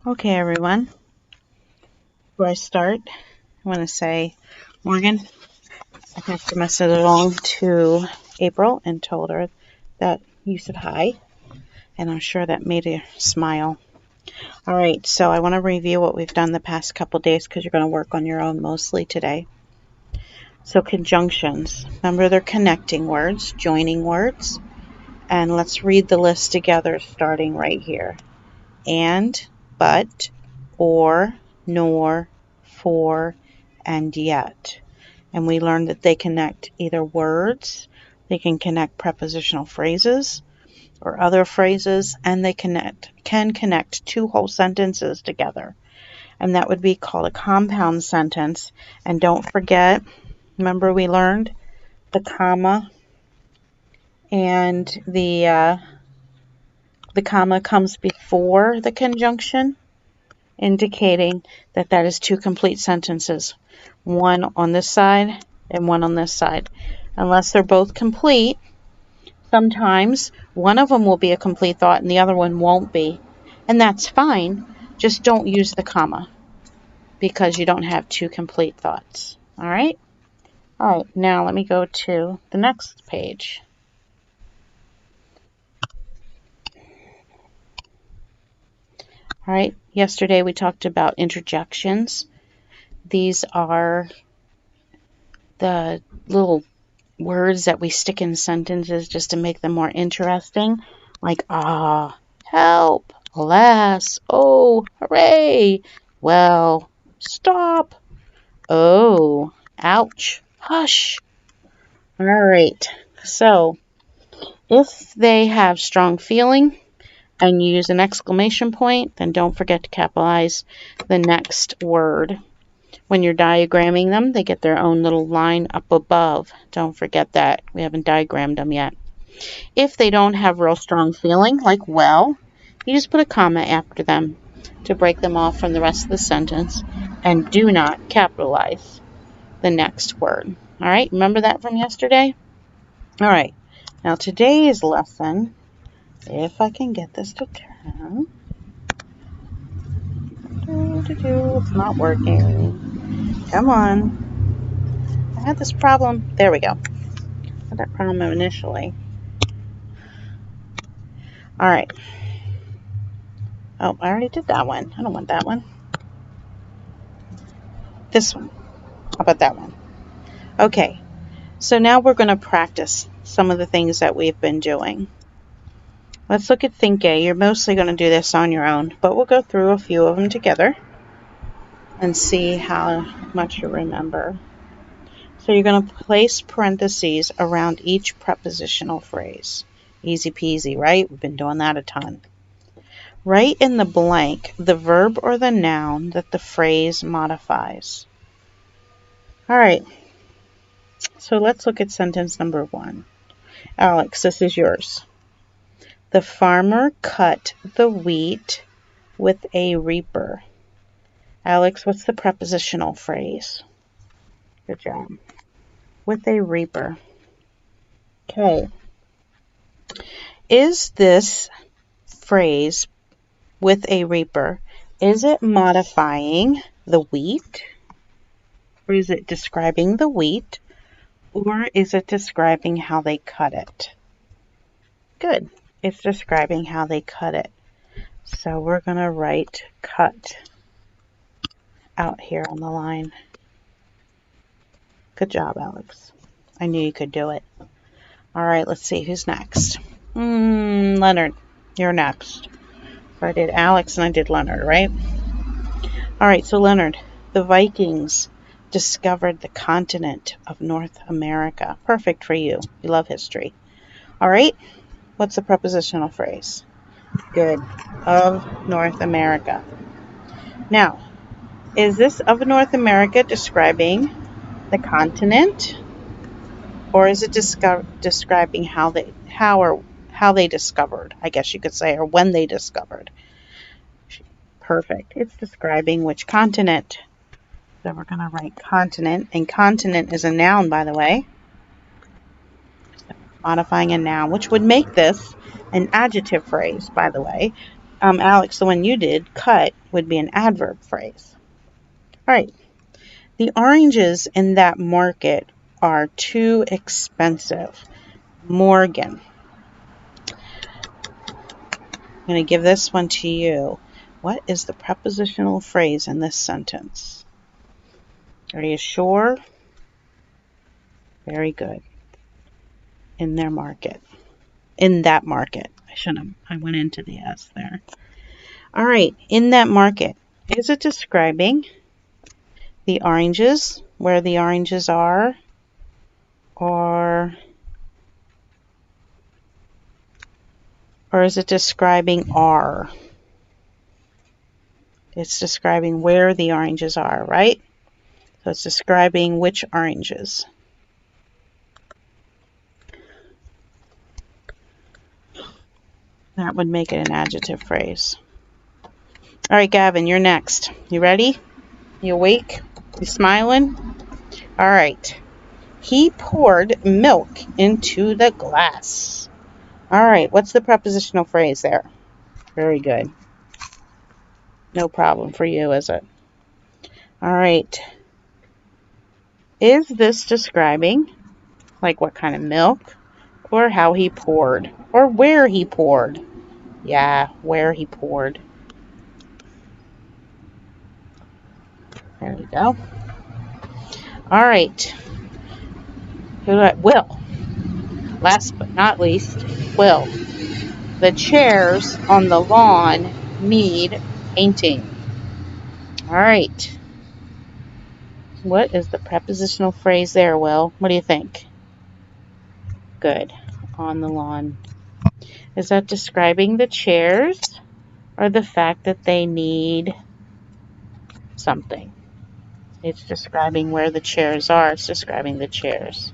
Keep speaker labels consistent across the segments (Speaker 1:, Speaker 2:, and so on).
Speaker 1: Okay, everyone. Before I start, I want to say, Morgan, I passed a message along to April and told her that you said hi, and I'm sure that made her smile. All right, so I want to review what we've done the past couple days because you're going to work on your own mostly today. So conjunctions. Remember, they're connecting words, joining words. And let's read the list together starting right here. And, but, or, nor, for, and yet. And we learned that they connect either words, they can connect prepositional phrases or other phrases, and they can connect two whole sentences together. And that would be called a compound sentence. And don't forget, remember we learned the comma and the comma comes before the conjunction, indicating that that is two complete sentences, one on this side and one on this side. Unless they're both complete, sometimes one of them will be a complete thought and the other one won't be. And that's fine. Just don't use the comma because you don't have two complete thoughts. All right? All right, now let me go to the next page. All right, yesterday we talked about interjections. These are the little words that we stick in sentences just to make them more interesting, like help, alas, oh, hooray, well, stop, oh, ouch, hush. All right, so if they have strong feeling and you use an exclamation point, then don't forget to capitalize the next word. When you're diagramming them, they get their own little line up above. Don't forget that. We haven't diagrammed them yet. If they don't have real strong feeling, like well, you just put a comma after them to break them off from the rest of the sentence, and do not capitalize the next word. All right, remember that from yesterday? All right, now today's lesson, if I can get this to turn. It's not working. Come on. I had this problem. There we go. I had that problem initially. All right. Oh, I already did that one. I don't want that one. This one. How about that one? Okay. So now we're going to practice some of the things that we've been doing. Let's look at Think A. You're mostly going to do this on your own, but we'll go through a few of them together and see how much you remember. So you're going to place parentheses around each prepositional phrase. Easy peasy, right? We've been doing that a ton. Write in the blank the verb or the noun that the phrase modifies. All right. So let's look at sentence number 1. Alex, this is yours. The farmer cut the wheat with a reaper. Alex, what's the prepositional phrase? Good job. With a reaper. Okay. Is this phrase, with a reaper, is it modifying the wheat? Or is it describing the wheat? Or is it describing how they cut it? Good. It's describing how they cut it. So we're going to write cut out here on the line. Good job, Alex. I knew you could do it. All right, let's see who's next. Leonard, you're next. So I did Alex and I did Leonard, right? All right, so Leonard, the Vikings discovered the continent of North America. Perfect for you. You love history. All right, what's the prepositional phrase? Good. Of North America. Now, is this of North America describing the continent, or is it describing how they discovered, I guess you could say, or when they discovered? Perfect. It's describing which continent. So we're going to write continent, and continent is a noun, by the way. Modifying a noun, which would make this an adjective phrase, by the way. Alex, the one you did, cut, would be an adverb phrase. All right. The oranges in that market are too expensive. Morgan. I'm going to give this one to you. What is the prepositional phrase in this sentence? Are you sure? Very good. In their market. In that market. I went into the S there. All right. In that market. Is it describing the oranges, where the oranges are, or is it describing are? It's describing where the oranges are, right? So it's describing which oranges. That would make it an adjective phrase. All right, Gavin, you're next. You ready? You awake? You smiling? All right. He poured milk into the glass. All right, what's the prepositional phrase there? Very good. No problem for you, is it? All right. Is this describing, like, what kind of milk, or how he poured, or where he poured? Yeah, where he poured. There you go. All right. Will. Last but not least, Will. The chairs on the lawn need painting. All right. What is the prepositional phrase there, Will? What do you think? Good. On the lawn. Is that describing the chairs or the fact that they need something? It's describing where the chairs are. It's describing the chairs.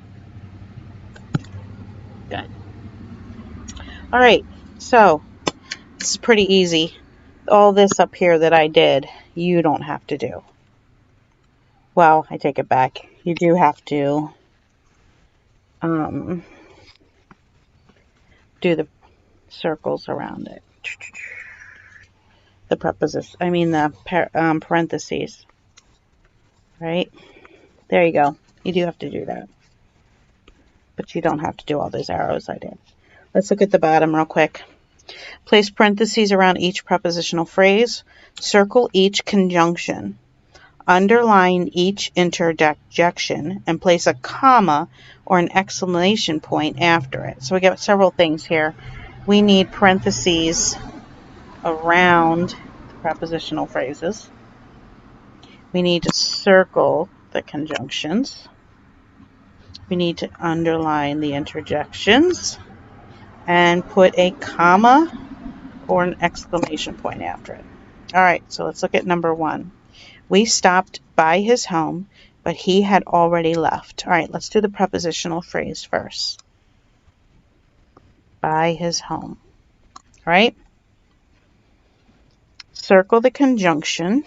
Speaker 1: Good. All right. So, this is pretty easy. All this up here that I did, you don't have to do. Well, I take it back. You do have to do the circles around it. The preposition, I mean the parentheses. Right? There you go. You do have to do that. But you don't have to do all those arrows I did. Let's look at the bottom real quick. Place parentheses around each prepositional phrase. Circle each conjunction. Underline each interjection and place a comma or an exclamation point after it. So we got several things here. We need parentheses around the prepositional phrases. We need to circle the conjunctions. We need to underline the interjections and put a comma or an exclamation point after it. All right, so let's look at number 1. We stopped by his home, but he had already left. All right, let's do the prepositional phrase first. By his home. All right? Circle the conjunction.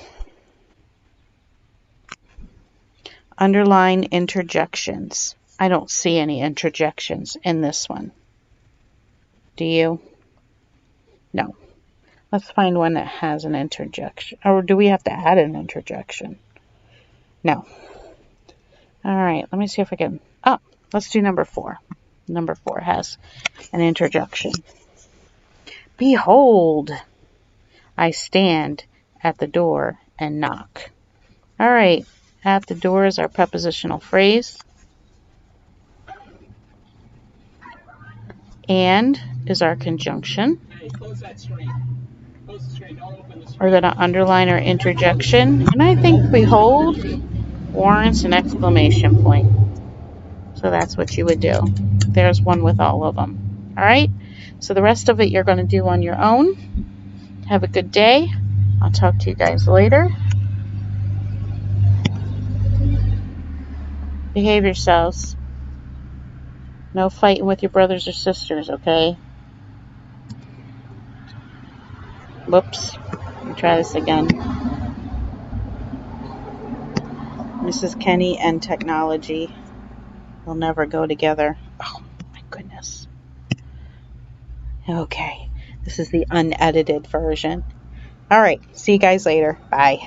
Speaker 1: Underline interjections. I don't see any interjections in this one. Do you? No. Let's find one that has an interjection. Or do we have to add an interjection? No. All right, let me see if I can. Oh, let's do number 4. Number 4 has an interjection. Behold, I stand at the door and knock. All right, at the door is our prepositional phrase. And is our conjunction. Hey, close that screen. Close the screen. Don't open the screen. We're going to underline our interjection. And I think behold warrants an exclamation point. So that's what you would do. There's one with all of them. All right? So the rest of it you're going to do on your own. Have a good day. I'll talk to you guys later. Behave yourselves. No fighting with your brothers or sisters, okay? Whoops. Let me try this again. Mrs. Kenny and technology will never go together. Oh, my goodness. Okay. This is the unedited version. All right, see you guys later. Bye.